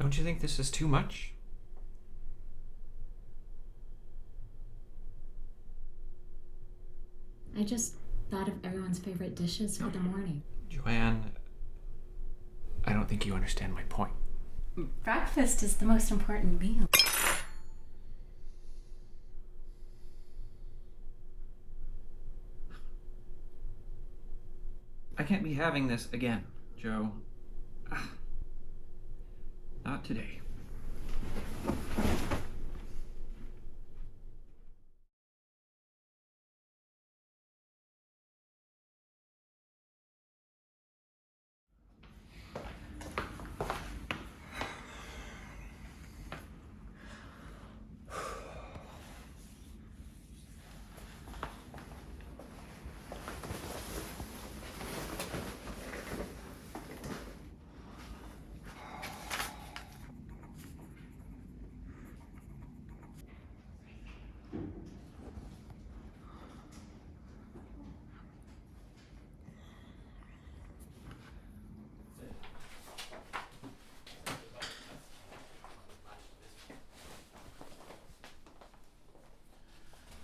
Don't you think this is too much? I just thought of everyone's favorite dishes for the morning. Joanne, I don't think you understand my point. Breakfast is the most important meal. I can't be having this again, Joe. Not today.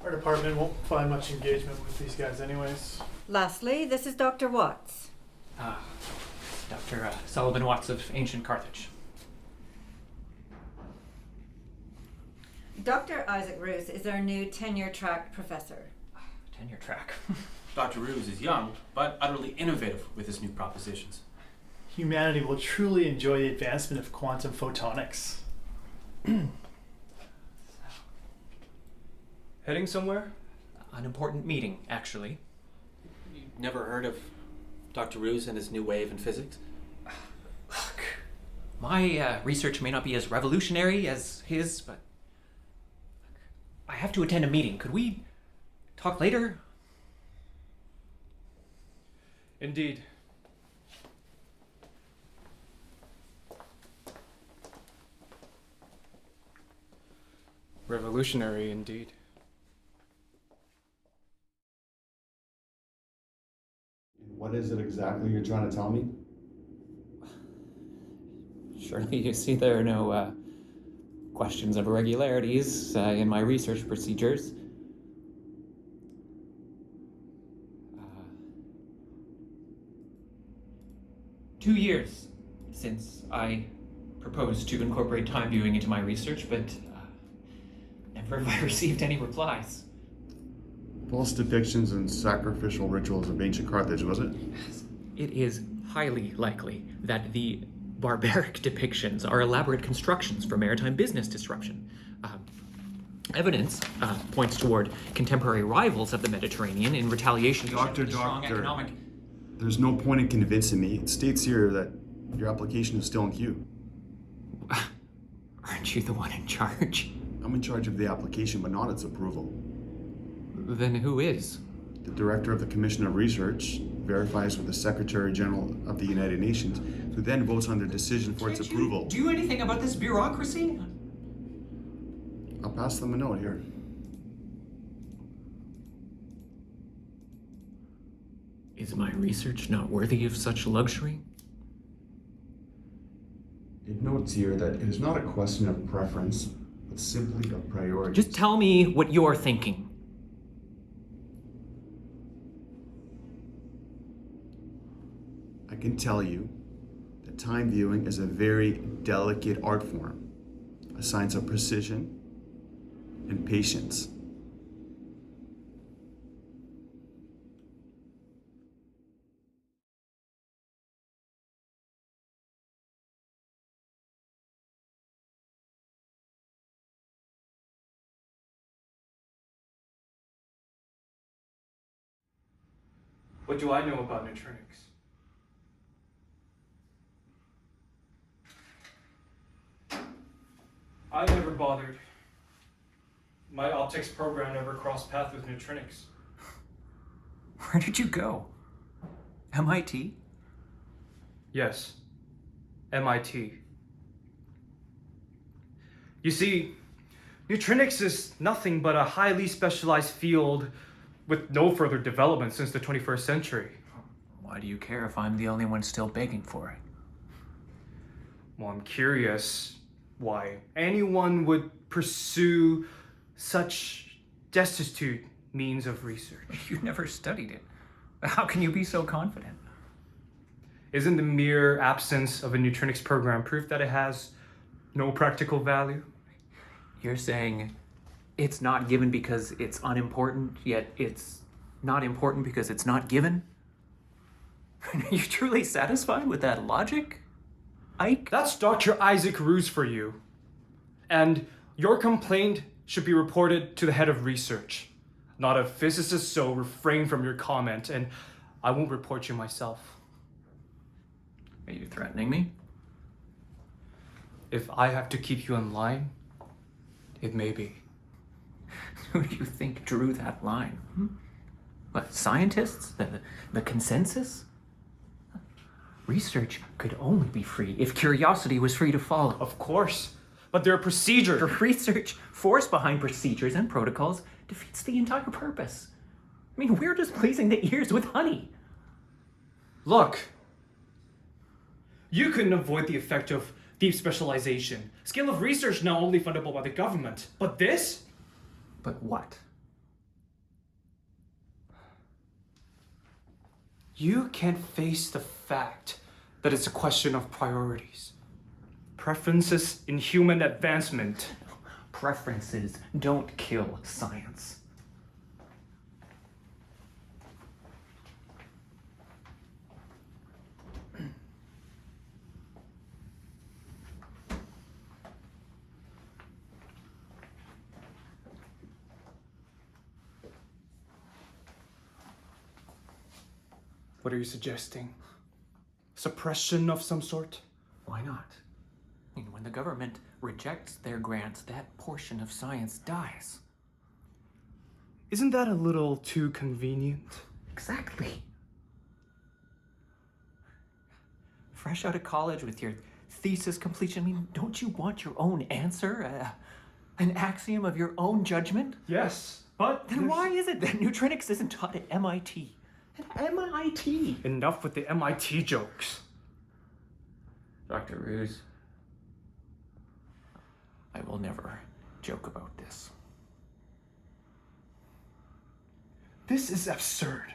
Our department won't find much engagement with these guys anyways. Lastly, this is Dr. Watts. Dr. Sullivan Watts of Ancient Carthage. Dr. Isaac Roos is our new tenure-track professor. Tenure track. Dr. Ruse is young, but utterly innovative with his new propositions. Humanity will truly enjoy the advancement of quantum photonics. Heading somewhere? An important meeting, actually. You've never heard of Dr. Ruse and his new wave in physics? Look, my research may not be as revolutionary as his, but I have to attend a meeting. Could we talk later? Indeed. Revolutionary indeed. What is it exactly you're trying to tell me? Surely you see there are no questions of irregularities in my research procedures. 2 years since I proposed to incorporate time viewing into my research, but never have I received any replies. False depictions and sacrificial rituals of ancient Carthage, was it? It is highly likely that the barbaric depictions are elaborate constructions for maritime business disruption. Evidence points toward contemporary rivals of the Mediterranean in retaliation for Doctor, strong economic... There's no point in convincing me. It states here that your application is still in queue. Aren't you the one in charge? I'm in charge of the application, but not its approval. Then who is? The director of the Commission of Research verifies with the Secretary General of the United Nations, who then votes on the decision for its approval. Do anything about this bureaucracy? I'll pass them a note here. Is my research not worthy of such luxury? It notes here that it is not a question of preference, but simply of priority. Just tell me what you're thinking. I can tell you that time viewing is a very delicate art form, a science of precision and patience. What do I know about neutronics? I never bothered. My optics program never crossed paths with neutronics. Where did you go? MIT? Yes, MIT. You see, neutronics is nothing but a highly specialized field with no further development since the 21st century. Why do you care if I'm the only one still begging for it? Well, I'm curious why anyone would pursue such destitute means of research. You never studied it. How can you be so confident? Isn't the mere absence of a neutronics program proof that it has no practical value? You're saying it's not given because it's unimportant, yet it's not important because it's not given? Are you truly satisfied with that logic, Ike? That's Dr. Isaac Ruse for you. And your complaint should be reported to the head of research, not a physicist, so refrain from your comment, and I won't report you myself. Are you threatening me? If I have to keep you in line, it may be. Who do you think drew that line? What, scientists? The consensus? Research could only be free if curiosity was free to follow. Of course, but there are procedures. The research force behind procedures and protocols defeats the entire purpose. I mean, we're just pleasing the ears with honey. Look, you couldn't avoid the effect of deep specialization. Scale of research now only fundable by the government. But this? But what? You can't face the fact that it's a question of priorities. Preferences in human advancement. Preferences don't kill science. What are you suggesting? Suppression of some sort? Why not? I mean, when the government rejects their grants, that portion of science dies. Isn't that a little too convenient? Exactly. Fresh out of college with your thesis completion, I mean, don't you want your own answer? An axiom of your own judgment? Yes, but Then why is it that neutronics isn't taught at MIT? At MIT! enough with the MIT jokes. Dr. Ruse, I will never joke about this. This is absurd.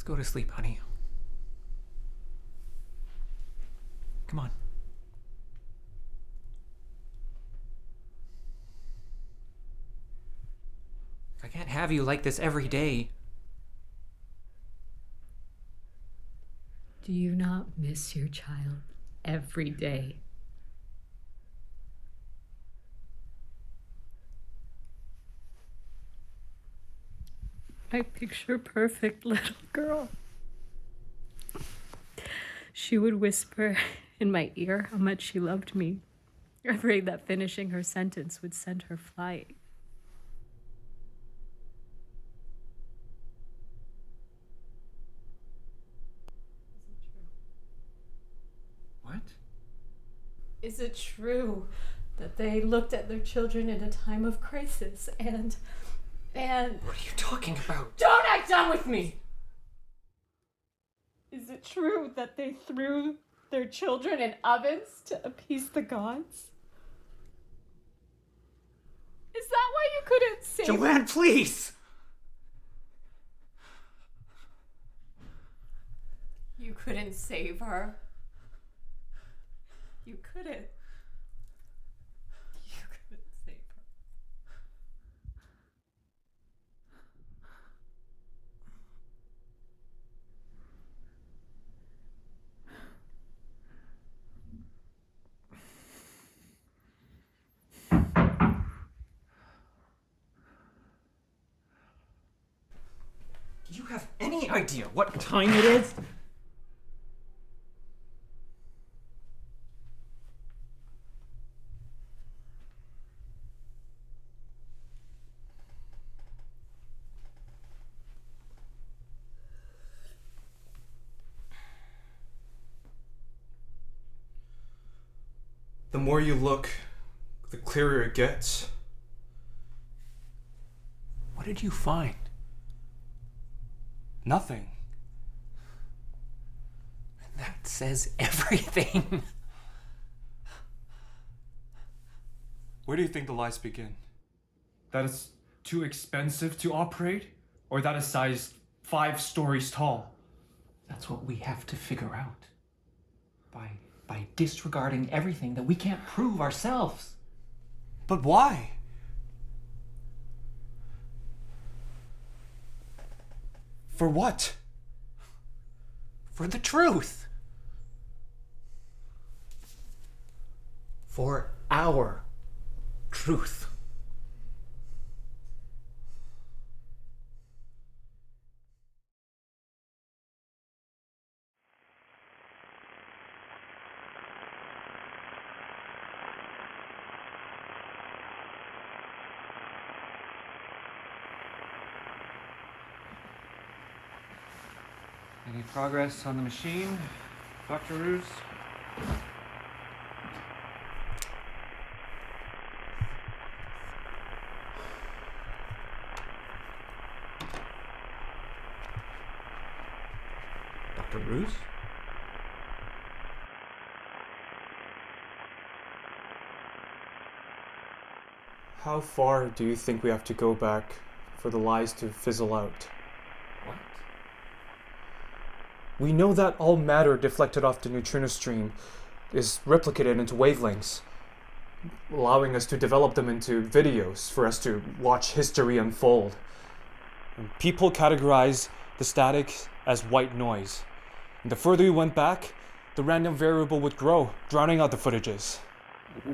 Let's go to sleep, honey. Come on. I can't have you like this every day. Do you not miss your child every day? My picture perfect little girl. She would whisper in my ear how much she loved me, afraid that finishing her sentence would send her flying. What? Is it true that they looked at their children in a time of crisis and What are you talking about? don't act done with me? Is it true that they threw their children in ovens to appease the gods? Is that why you couldn't save Joanne, please! You couldn't save her. You couldn't. You couldn't save her. Do you have any idea what time it is? The more you look, the clearer it gets. What did you find? Nothing. That says everything. Where do you think the lies begin? That it's too expensive to operate? Or that it's size 5 stories tall? That's what we have to figure out. By disregarding everything that we can't prove ourselves. But why? For what? For the truth. For our truth. Any progress on the machine, Dr. Ruse? Dr. Ruse? How far do you think we have to go back for the lies to fizzle out? What? We know that all matter deflected off the neutrino stream is replicated into wavelengths, allowing us to develop them into videos for us to watch history unfold. And people categorize the static as white noise. And the further you went back, the random variable would grow, drowning out the footages.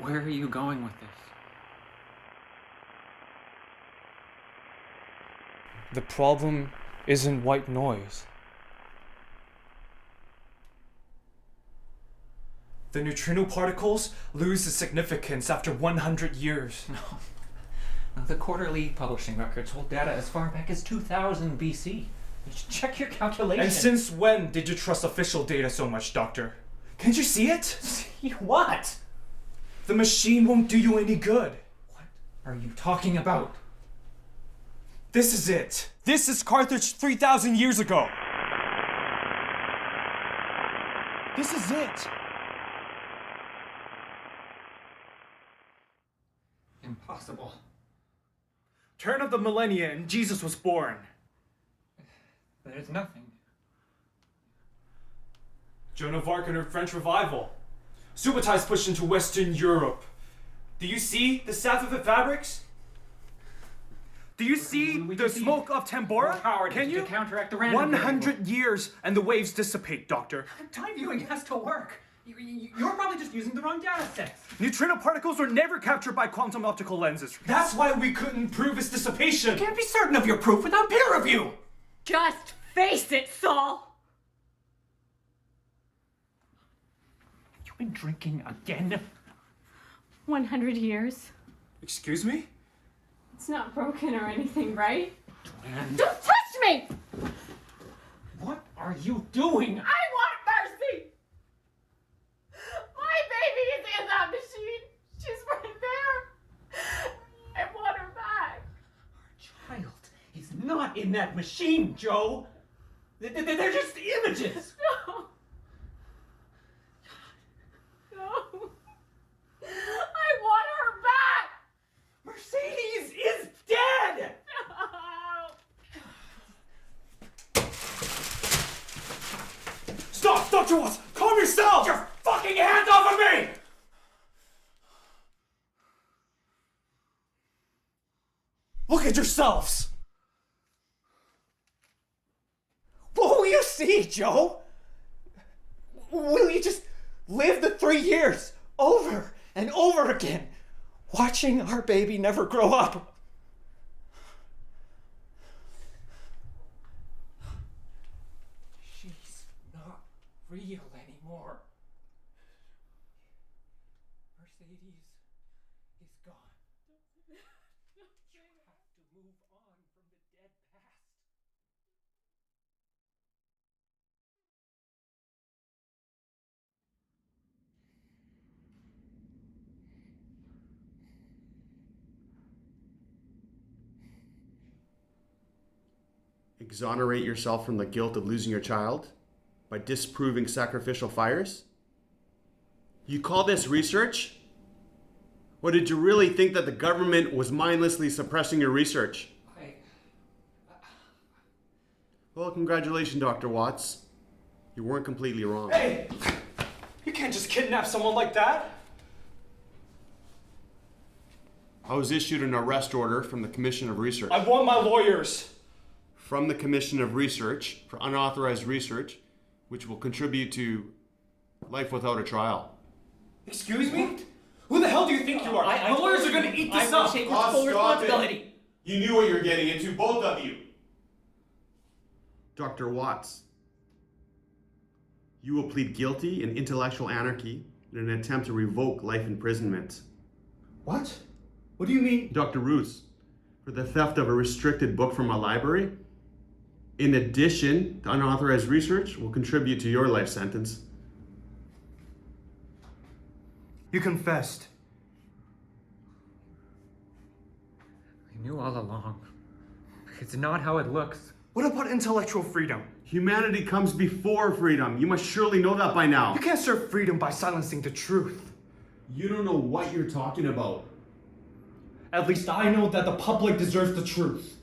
Where are you going with this? The problem isn't white noise. The neutrino particles lose their significance after 100 years. No. The quarterly publishing records hold data as far back as 2000 BC. Check your calculations. And since when did you trust official data so much, Doctor? Can't you see it? See what? The machine won't do you any good. What are you talking about? This is it. This is Carthage 3,000 years ago. This is it. Impossible. Turn of the millennia and Jesus was born. There's nothing. Joan of Arc and her French revival. Subutais pushed into Western Europe. Do you see the saffron fabrics? Do you see the smoke of Tambora? Can you? counteract the random 100 years and the waves dissipate, Doctor. Time viewing has to work. You're probably just using the wrong data sets. Neutrino particles were never captured by quantum optical lenses. That's why we couldn't prove its dissipation. Can't be certain of your proof without peer review. Just face it, Saul! You've been drinking again? 100 years. Excuse me? It's not broken or anything, right? And Don't touch me! what are you doing? I want mercy! My baby is in that machine. She's right there. I want her back. Our child is not in that machine, Joe. They're just images. No. No. I want her back! Mercedes is dead. No. Stop! Dr. Watts! Calm yourself! Get your fucking hands off of me! Look at yourselves! What will you see, Joe? Will you just live the 3 years over and over again, watching our baby never grow up? She's not real anymore. Mercedes is gone. You have to move on from the dead past. Exonerate yourself from the guilt of losing your child by disproving sacrificial fires? You call this research? Or did you really think that the government was mindlessly suppressing your research? Well, congratulations, Dr. Watts. You weren't completely wrong. Hey! You can't just kidnap someone like that! I was issued an arrest order from the Commission of Research. I want my lawyers! From the Commission of Research for unauthorized research, which will contribute to life without a trial. Excuse me? Who the hell do you think you are? My lawyers are gonna eat this up! Take full responsibility. You knew what you were getting into, both of you. Dr. Watts, you will plead guilty in intellectual anarchy in an attempt to revoke life imprisonment. What? What do you mean? Dr. Roos, for the theft of a restricted book from a library, in addition to unauthorized research, will contribute to your life sentence. You confessed. I knew all along. It's not how it looks. What about intellectual freedom? Humanity comes before freedom. You must surely know that by now. You can't serve freedom by silencing the truth. You don't know what you're talking about. At least I know that the public deserves the truth.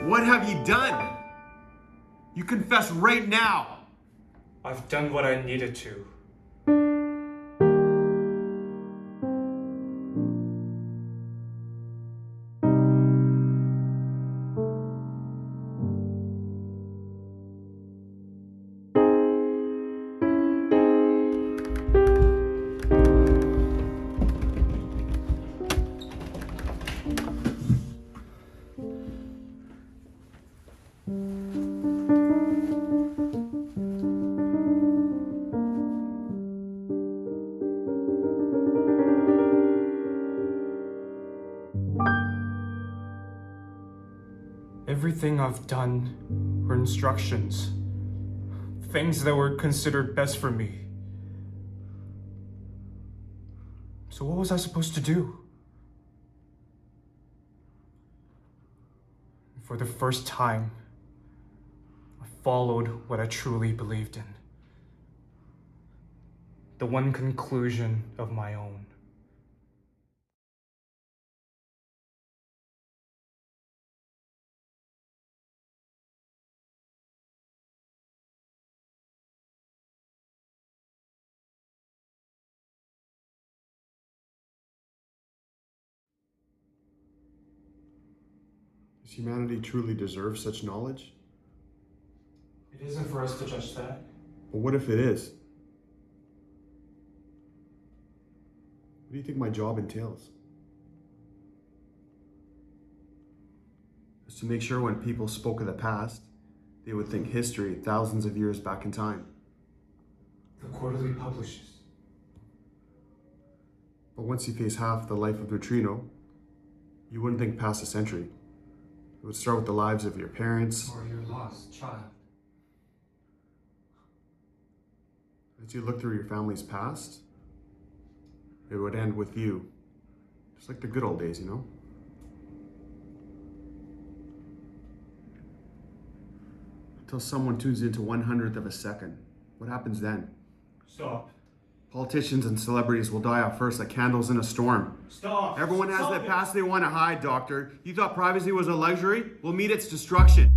What have you done? You confess right now. I've done what I needed to. Everything I've done were instructions. Things that were considered best for me. So what was I supposed to do? For the first time, I followed what I truly believed in. The one conclusion of my own. Does humanity truly deserve such knowledge? It isn't for us to judge that. But what if it is? What do you think my job entails? Is to make sure when people spoke of the past, they would think history thousands of years back in time. The quarterly publishes. But once you face half the life of neutrino, you wouldn't think past a century. It would start with the lives of your parents. Or your lost child. As you look through your family's past, it would end with you. Just like the good old days, you know? Until someone tunes into 1/100th of a second. What happens then? Stop. Politicians and celebrities will die out first like candles in a storm. Stop. Everyone has Stop that it. past they want to hide, Doctor. You thought privacy was a luxury? We'll meet its destruction.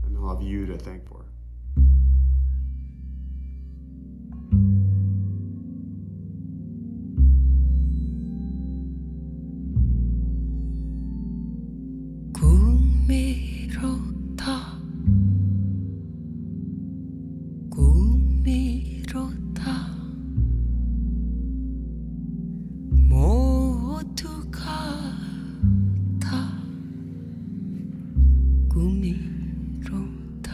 And I'll have you to thank for it. 꿈이로다 꿈이로다 모두가 다 꿈이로다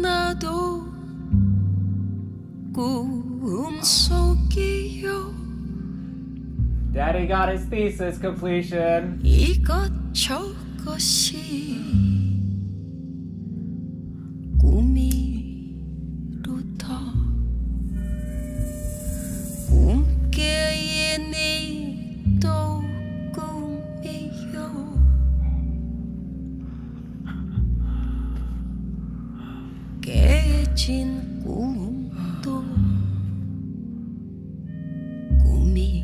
나도 꿈속이요 Daddy got his thesis completion. 이것저것이 꿈이로다 꿈깨이니 또 꿈이요 깨진 꿈도 꿈이련만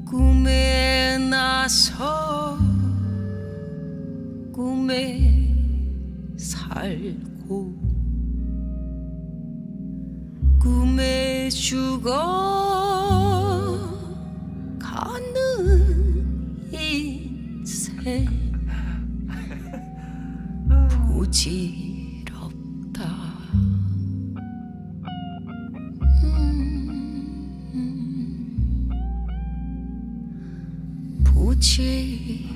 꿈에 나서 꿈에 살고 꿈에 죽어 가는 인생 부질없다 부질없다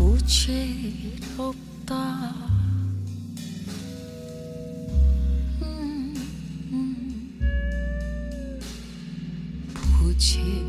부질없다 부질